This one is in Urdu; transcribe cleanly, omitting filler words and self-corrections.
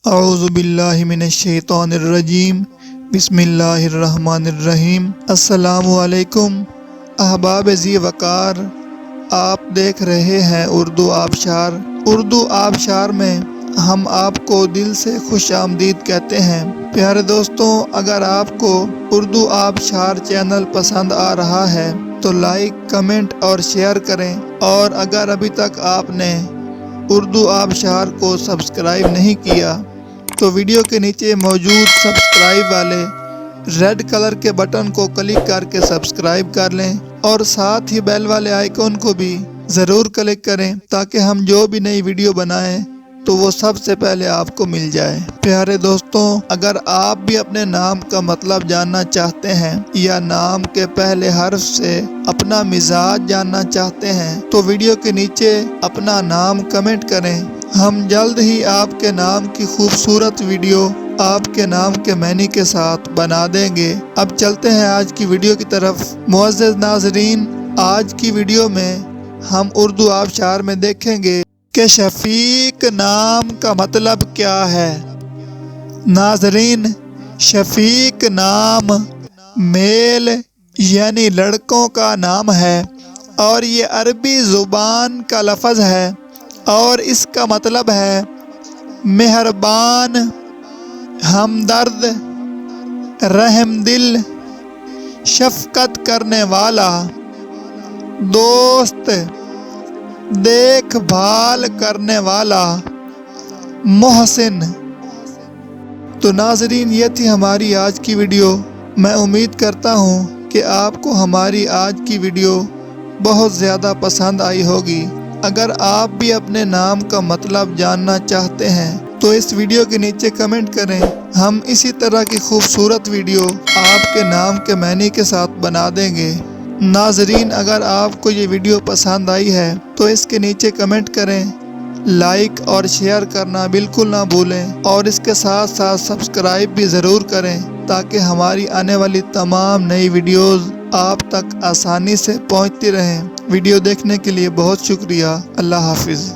اعوذ باللہ من الشیطان الرجیم، بسم اللہ الرحمن الرحیم۔ السلام علیکم احباب ذی وقار، آپ دیکھ رہے ہیں اردو آبشار۔ اردو آبشار میں ہم آپ کو دل سے خوش آمدید کہتے ہیں۔ پیارے دوستوں، اگر آپ کو اردو آبشار چینل پسند آ رہا ہے تو لائک، کمنٹ اور شیئر کریں، اور اگر ابھی تک آپ نے اردو آبشار کو سبسکرائب نہیں کیا تو ویڈیو کے نیچے موجود سبسکرائب والے ریڈ کلر کے بٹن کو کلک کر کے سبسکرائب کر لیں، اور ساتھ ہی بیل والے آئیکن کو بھی ضرور کلک کریں تاکہ ہم جو بھی نئی ویڈیو بنائیں تو وہ سب سے پہلے آپ کو مل جائے۔ پیارے دوستوں، اگر آپ بھی اپنے نام کا مطلب جاننا چاہتے ہیں یا نام کے پہلے حرف سے اپنا مزاج جاننا چاہتے ہیں تو ویڈیو کے نیچے اپنا نام کمنٹ کریں۔ ہم جلد ہی آپ کے نام کی خوبصورت ویڈیو آپ کے نام کے معنی کے ساتھ بنا دیں گے۔ اب چلتے ہیں آج کی ویڈیو کی طرف۔ معزز ناظرین، آج کی ویڈیو میں ہم اردو آبشار میں دیکھیں گے کہ شفیق نام کا مطلب کیا ہے۔ ناظرین، شفیق نام میل یعنی لڑکوں کا نام ہے، اور یہ عربی زبان کا لفظ ہے، اور اس کا مطلب ہے مہربان، ہمدرد، رحم دل، شفقت کرنے والا، دوست، دیکھ بھال کرنے والا، محسن۔ تو ناظرین، یہ تھی ہماری آج کی ویڈیو۔ میں امید کرتا ہوں کہ آپ کو ہماری آج کی ویڈیو بہت زیادہ پسند آئی ہوگی۔ اگر آپ بھی اپنے نام کا مطلب جاننا چاہتے ہیں تو اس ویڈیو کے نیچے کمنٹ کریں۔ ہم اسی طرح کی خوبصورت ویڈیو آپ کے نام کے معنی کے ساتھ بنا دیں گے۔ ناظرین، اگر آپ کو یہ ویڈیو پسند آئی ہے تو اس کے نیچے کمنٹ کریں، لائک اور شیئر کرنا بالکل نہ بھولیں، اور اس کے ساتھ ساتھ سبسکرائب بھی ضرور کریں تاکہ ہماری آنے والی تمام نئی ویڈیوز آپ تک آسانی سے پہنچتی رہیں۔ ویڈیو دیکھنے کے لیے بہت شکریہ۔ اللہ حافظ۔